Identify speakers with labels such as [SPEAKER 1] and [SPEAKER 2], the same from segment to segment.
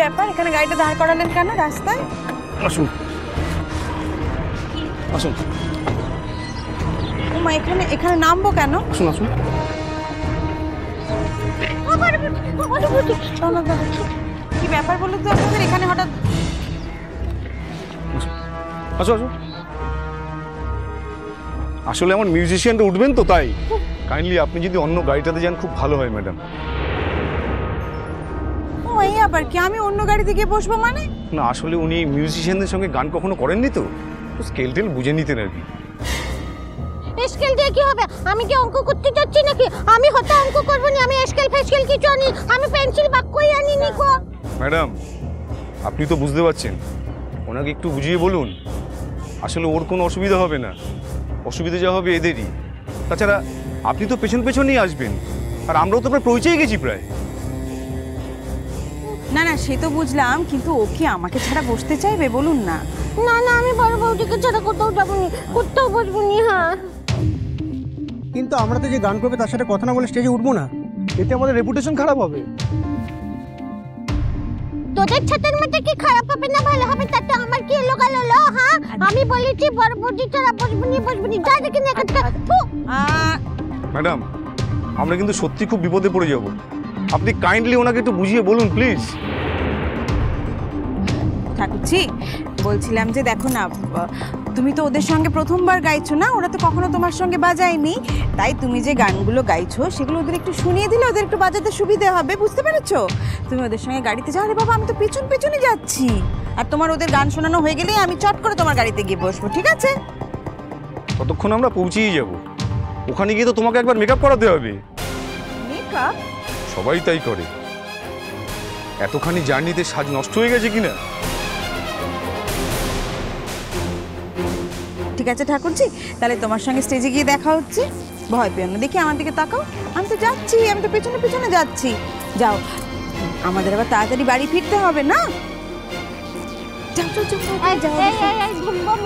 [SPEAKER 1] ব্যাপার, এখানে গাড়িটা দাঁড় করালেন কেন রাস্তায়?
[SPEAKER 2] আসুন আসুন।
[SPEAKER 1] মা এখানে এখানে নামবো কেন?
[SPEAKER 2] আসুন আসুন।
[SPEAKER 1] কি ব্যাপার বলুন তো আপনাদের এখানে হঠাৎ?
[SPEAKER 2] আসো আসো। আসলে আমার মিউজিশিয়ানটা উঠবেন তো, তাই কাইন্ডলি আপনি যদি অন্য গাড়িটাতে যান খুব ভালো হয় ম্যাডাম।
[SPEAKER 1] ও এই আবার কি, আমি অন্য গাড়িতে গিয়ে বসবো মানে?
[SPEAKER 2] না আসলে উনি মিউজিশিয়ানদের সঙ্গে গান কখনো করেননি তো, স্কেল টেল বুঝে নিতেন আর কি।
[SPEAKER 3] স্কেল দিয়ে কি হবে? আমি কি অঙ্ক করতে যাচ্ছি নাকি? আমি হয়তো অঙ্ক করবো না, আমি স্কেল ফেস্কেল কিছু আনি, আমি পেন্সিল বাক্যই আনি নি গো।
[SPEAKER 2] ম্যাডাম আপনি তো বুঝতে পারছেন, ওনাকে একটু বুঝিয়ে বলুন। আসলে ওর কোনো অসুবিধা হবে না, অসুবিধা যা হবে এদেরই। তাছাড়া আপনি তো পেছন পেছনেই আসবেন, আর আমরাও তো প্রায় পৌঁছেই গেছি প্রায়।
[SPEAKER 1] না না সে তো বুঝলাম, কিন্তু ও কি আমাকে ছাড়া বসতে চাইবে বলুন না?
[SPEAKER 3] না না, আমি বড় বৌদিকে ছাড়া কোথাও যাবো নি, কোথাও বসবো নি। হ্যাঁ
[SPEAKER 4] কিন্তু আমরা তো যে গান করবে তার সাথে কথা না বলে স্টেজে উঠবো না, এতে আমাদের রেপুটেশন খারাপ হবে।
[SPEAKER 3] তোদের ছাতের মধ্যে কি খারাপ হবে না ভালো হবে তাতে আমার কি এলো গেল? হ্যাঁ আমি বলেছি বড় বৌদি ছাড়া বসবো নি, যা দেখি না এখান থেকে।
[SPEAKER 2] ম্যাডাম আমরা কিন্তু সত্যি খুব বিপদে পড়ে যাব, আপনি কাইন্ডলি ওনাকে একটু বুঝিয়ে বলুন প্লিজ।
[SPEAKER 1] ঠাকুরজি বলছিলাম যে দেখো না, তুমি তো ওদের সঙ্গে প্রথমবার গাইছো না, ওরা তো কখনো তোমার সঙ্গে বাজায়নি, তাই তুমি যে গানগুলো গাইছো সেগুলো ওদের একটু শুনিয়ে দিলে ওদের একটু বাজাতে সুবিধা হবে, বুঝতে পেরেছো? তুমি ওদের সঙ্গে গাড়িতে যাও। রে বাবা আমি তো পিছন পিছনে যাচ্ছি, আর তোমার ওদের গান শোনানো হয়ে গেলে আমি চট করে তোমার গাড়িতে গিয়ে বসবো, ঠিক আছে?
[SPEAKER 2] ততক্ষণ আমরা পৌঁছেই যাব, ওখানে গিয়ে তো তোমাকে একবার মেকআপ করাতে হবে।
[SPEAKER 1] মেকআপ?
[SPEAKER 2] সবাই তাই করে। এতখানি জার্নিতে সাজ নষ্ট হয়ে গেছে কিনা?
[SPEAKER 1] ঠিক আছে ঠাকুরজি, তাহলে তোমার সঙ্গে স্টেজে গিয়ে দেখা হচ্ছে। ভয় পেও না, দেখি আমার দিকে তাকাও, আমি তো যাচ্ছি, আমি তো পেছনে পেছনে যাচ্ছি। যাও, আমাদের আবার তাড়াতাড়ি বাড়ি ফিরতে হবে না? যাও যাও যাও যাও।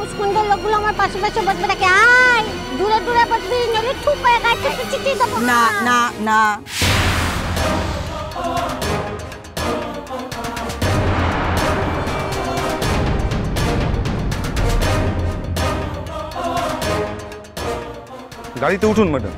[SPEAKER 3] মুসকুন্ডের লোকগুলো আমার পাশে পাশে বসবে নাকি? আয় দূরে দূরে বসবি, নইলে ঠুক করে গাড়িতে চিঠি দেবো।
[SPEAKER 1] না না না,
[SPEAKER 2] গাড়িতে উঠুন ম্যাডাম।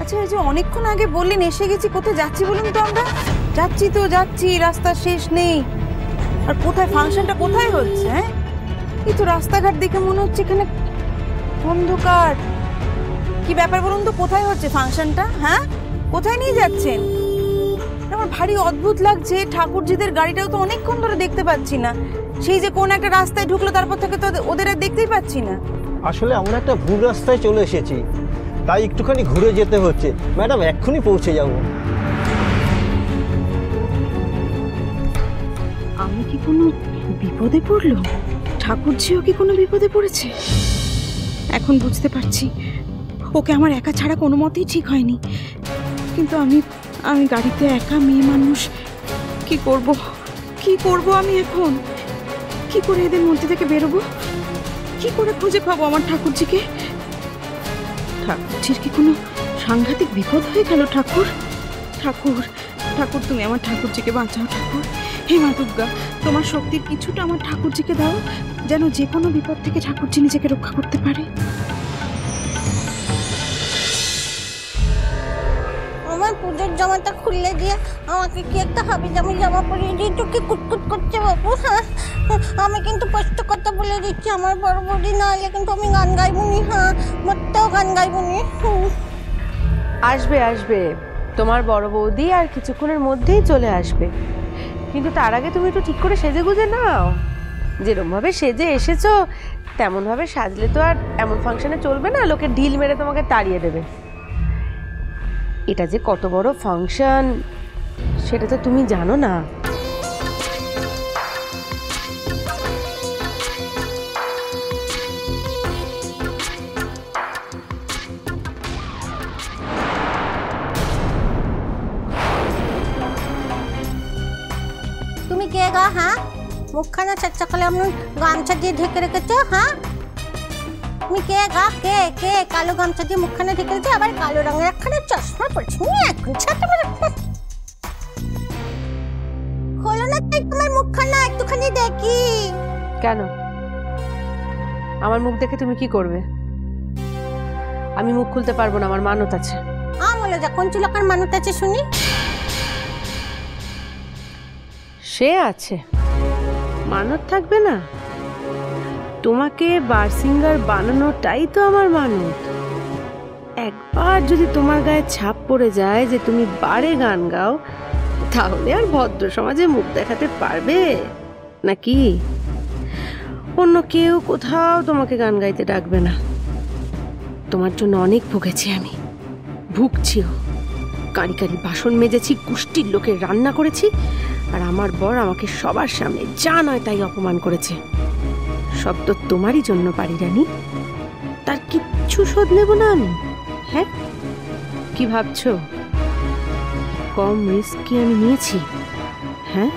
[SPEAKER 1] আচ্ছা এই যে অনেকক্ষণ আগে বললেন এসে গেছি, কোথায় যাচ্ছি বলুন তো? আমরা যাচ্ছি তো যাচ্ছি, রাস্তা শেষ নেই। আর কোথায় ফাংশনটা কোথায় হচ্ছে? হ্যাঁ এই তো রাস্তাঘাট দেখে মনে হচ্ছে এখানে অন্ধকার। কি ব্যাপার বলুন তো, কোথায় হচ্ছে ফাংশনটা? হ্যাঁ কোথায় নিয়ে যাচ্ছেন? আমার ভারী অদ্ভুত লাগছে, ঠাকুরজিদের গাড়িটাও তো অনেকক্ষণ ধরে দেখতে পাচ্ছি না। সেই যে কোন একটা রাস্তায় ঢুকলো তারপর থেকে তো ওদের আর দেখতেই পাচ্ছি না।
[SPEAKER 4] আসলে আমরা একটা ভুল রাস্তায় চলে এসেছি, তাই একটুখানি ঘুরে যেতে হচ্ছে। ম্যাডাম এক্ষুনি পৌঁছে যাব।
[SPEAKER 1] আমি কি কোনো বিপদে পড়লো? ঠাকুরজিও কি কোনো বিপদে পড়েছে? এখন বুঝতে পারছি ওকে আমার একা ছাড়া কোনো মতেই ঠিক হয়নি। কিন্তু আমি গাড়িতে একা মেয়ে মানুষ, কি করব আমি এখন? কি করে এদের মধ্যে থেকে বেরোবো? কি করে খুঁজে পাবো আমার ঠাকুরজিকে? ঠাকুরজির কি কোনো সাংঘাতিক বিপদ হয়ে গেল? ঠাকুর ঠাকুর ঠাকুর তুমি আমার ঠাকুরজিকে বাঁচাও। ঠাকুর হে মা দুর্গা, তোমার শক্তির কিছুটা আমার ঠাকুরজিকে দাও, যেন যে কোনো বিপদ থেকে ঠাকুরজি নিজেকে রক্ষা করতে পারে।
[SPEAKER 3] আমার পুজোর জামাটা খুলে দিয়ে আমাকে কি একটা হাবি জামি জামা পরিয়ে দিয়ে চোখে কুটকুট করছে বাবু। হ্যাঁ আমি কিন্তু স্পষ্ট কথা বলে দিচ্ছি, আমার বড় বৌদি না হলে কিন্তু আমি গান গাইবো নি। হ্যাঁ মোটেও গান গাইবো নি।
[SPEAKER 5] আসবে আসবে, তোমার বড় বৌদি আর কিছুক্ষণের মধ্যেই চলে আসবে, কিন্তু তার আগে তুমি একটু ঠিক করে সেজে গুজে নাও। যেরকমভাবে সেজে এসেছো তেমনভাবে সাজলে তো আর এমন ফাংশনে চলবে না, লোকে ঢিল মেরে তোমাকে তাড়িয়ে দেবে। এটা যে কত বড় ফাংশন সেটা তো তুমি জানো না।
[SPEAKER 3] তুমি কে গা? হ্যাঁ, মুখখানা চকচকলে এমন গামছা দিয়ে ঢেকে রেখেছো। হ্যাঁ, তুমি কে গা? কে কে কালো গামছা দিয়ে মুখখানা ঢেকে রেখেছো, আবার কালো রঙের একখানা চশমা পড়ছো। এখন ছাতা মানে খোলো না তোমার মুখখানা, একটুখানি দেখি।
[SPEAKER 5] কেন? আমার মুখ দেখে তুমি কি করবে? আমি মুখ খুলতে পারবো না, আমার মানত আছে।
[SPEAKER 3] আমলো যা কোন চুলাকার মানত আছে শুনি?
[SPEAKER 5] সে আছে, মানত থাকবে না? তোমাকে বারসিঙ্গার বানানোটাই তো আমার মানত। একবার যদি তোমার গায়ে ছাপ পড়ে যায় যে তুমি বারে গান গাও, তাহলে আর ভদ্র সমাজে মুখ দেখাতে পারবে নাকি? অন্য কেউ কোথাও তোমাকে গান গাইতে ডাকবে না। তোমার জন্য অনেক ভুগেছি আমি, ভুগছিও। কারি কারি বাসন মেজেছি, কুষ্টির লোকের রান্না করেছি, আর আমার বর আমাকে সবার সামনে যা নয় তাই অপমান করেছে। সব তো তোমারই জন্য পারি রানী, তার কিচ্ছু শোধ নেব না আমি? হ্যাঁ, কি ভাবছো কম রিস্ক কি আমি নিয়েছি? হ্যাঁ,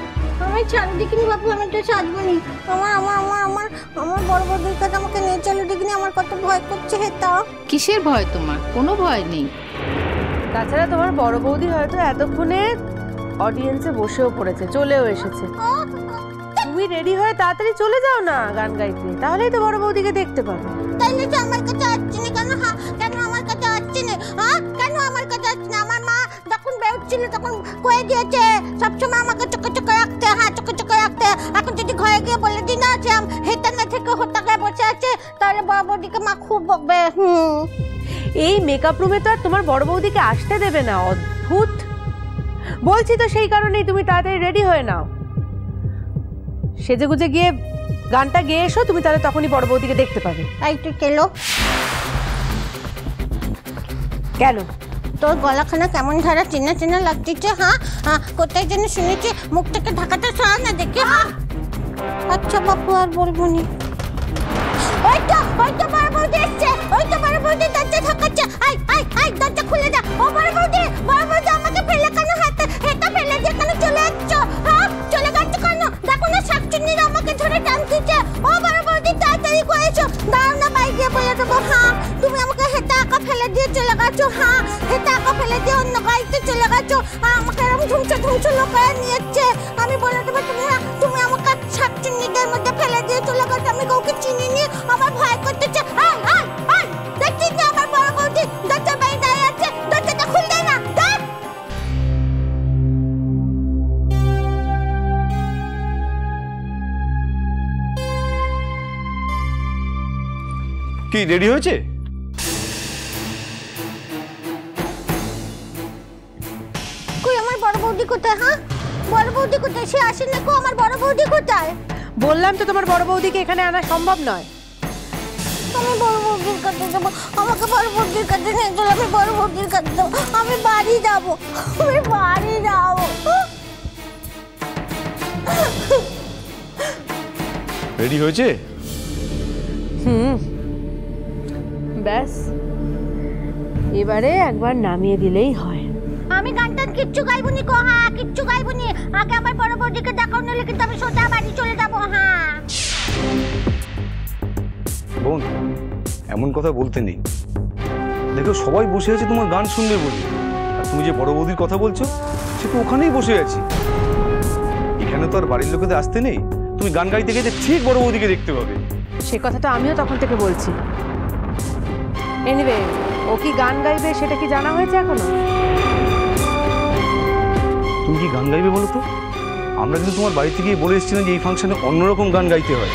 [SPEAKER 3] আমি ছাড় দেখিনি বাপু, আমি তো সাজবো নি। আমার আমার আমার আমার আমার বড় বড়দের কাছে আমাকে নিয়ে চলো দেখিনি, আমার কত ভয় করছে। হেতা
[SPEAKER 6] কিসের ভয় তোমার? কোনো ভয় নেই।
[SPEAKER 5] তাছাড়া তোমার বড় বৌদি হয়তো এতক্ষণে অডিয়েন্সে বসেও পড়েছে, চলেও এসেছে। তুমি রেডি হয়ে তাড়াতাড়ি চলে যাও না গান গাইতে, তাহলেই তো বড় বৌদিকে দেখতে পাবে।
[SPEAKER 3] তাইলে তো আমার কাছে আসছে না কেন? হ্যাঁ, কেন আমার কাছে আসছে না? হ্যাঁ, কেন আমার কাছে আসছে না? আমার মা যখন বেরোচ্ছিল তখন কয়ে দিয়েছে সবসময় আমাকে চোখে চোখে রাখতে। হ্যাঁ, চোখে চোখে রাখতে। এখন যদি ঘরে গিয়ে বলে দিই না যে হেতা না থেকে হোতা গায়ে বসে আছে, তাহলে বড় বৌদিকে মা খুব বকবে।
[SPEAKER 5] এই মেকআপ রুমে তো আর তোমার বড় বৌদিকে আসতে দেবে না। অদ্ভুত বলছি তো, সেই কারণেই তুমি তাড়াতাড়ি রেডি হয়ে নাও, সেজেগুজে গিয়ে গানটা গেয়ে এসো, তুমি তাহলে তখনই বড় বৌদিকে দেখতে পাবে।
[SPEAKER 3] এই তুই কেলো,
[SPEAKER 5] কেন?
[SPEAKER 3] তোর গলাখানা কেমন ধারা চেনা চেনা লাগতেছে। হ্যাঁ, কোথায় যেন শুনেছি, মুখ থেকে ঢাকাটা সরা না দেখে। আচ্ছা বাপু, আর বলবো নি। ওইটা ওইটা বড় বৌদি এসছে, ওইটা বড় বৌদি দরজা ঢাকাচ্ছে। আই আই আই, দরজা খুলে দে। ও বড় বৌদি, বড় বৌদি আমাকে ফেলে কেন হেতা ফেলে দিয়ে কেন চলে যাচ্ছ? হ্যাঁ, চলে যাচ্ছ কেন? দেখো না শাকচুন্নিরা আমাকে ধরে টানতেছে। ও বড় বৌদি তাড়াতাড়ি করেছো, দাঁড়াও না বাইরে গিয়ে বলে দেবো। হ্যাঁ, তুমি আমাকে হেতা একা ফেলে দিয়ে চলে গেছো। হ্যাঁ, হেতা একা ফেলে দিয়ে অন্য গাড়িতে চলে গেছো। আমাকে এরকম ঝুমছো ঝুমছো লোকেরা নিয়েছে। আমি বলে দেবো তুমি আমাকে শাকচুন্নিদের মধ্যে ফেলে দিয়ে চলে গেছো। আমি কাউকে চিনিনি, আমার ভয় করতেছে। আই আই আই, দেখছিস না আমার বড় বৌদি দরজার বাইরে দাঁড়িয়ে আছে, দরজাটা খুল দেয় না। দেখ,
[SPEAKER 2] কি রেডি হয়েছে?
[SPEAKER 3] কই আমার বড় বৌদি কোথায়? হ্যাঁ, বড় বৌদি কোথায়? সে আসে না কো, আমার বড় বৌদি কোথায়?
[SPEAKER 5] বললাম তো তোমার বড় বৌদিকে এখানে আনা সম্ভব নয়।
[SPEAKER 3] আমি বড় বৌদির কাছে যাবো, আমাকে বড় বৌদির কাছে নিয়ে চলো। আমি বড় বৌদির কাছে যাবো, আমি বাড়ি যাবো, আমি বাড়ি যাবো।
[SPEAKER 2] রেডি হয়েছে?
[SPEAKER 5] ব্যাস, এবারে একবার নামিয়ে দিলেই হয়।
[SPEAKER 3] আমি গানটা কিচ্ছু গাইবো নি কো। হ্যাঁ, কিচ্ছু গাইবো নি। আগে আমার বড় বৌদিকে দেখাও, নাহলে কিন্তু আমি সোজা বাড়ি চলে যাবো। হ্যাঁ,
[SPEAKER 2] বোন, এমন কথা বলতে নেই। দেখো সবাই বসে আছে তোমার গান শুনবে বলে, আর তুমি যে বড় বৌদির কথা বলছো সে তো ওখানেই বসে আছে। এখানে তো আর বাড়ির লোকেদের আসতে নেই, তুমি গান গাইতে গাইতে ঠিক বড় বৌদিকে দেখতে পাবে।
[SPEAKER 5] সে কথা তো আমিও তখন থেকে বলছি। এনিওয়ে, ও কি গান গাইবে সেটা কি জানা হয়েছে এখনো?
[SPEAKER 2] তুমি কি গান গাইবে বলো তো? আমরা কিন্তু তোমার বাড়িতে গিয়ে বলে এসেছিলাম যে এই ফাংশনে অন্যরকম গান গাইতে হয়।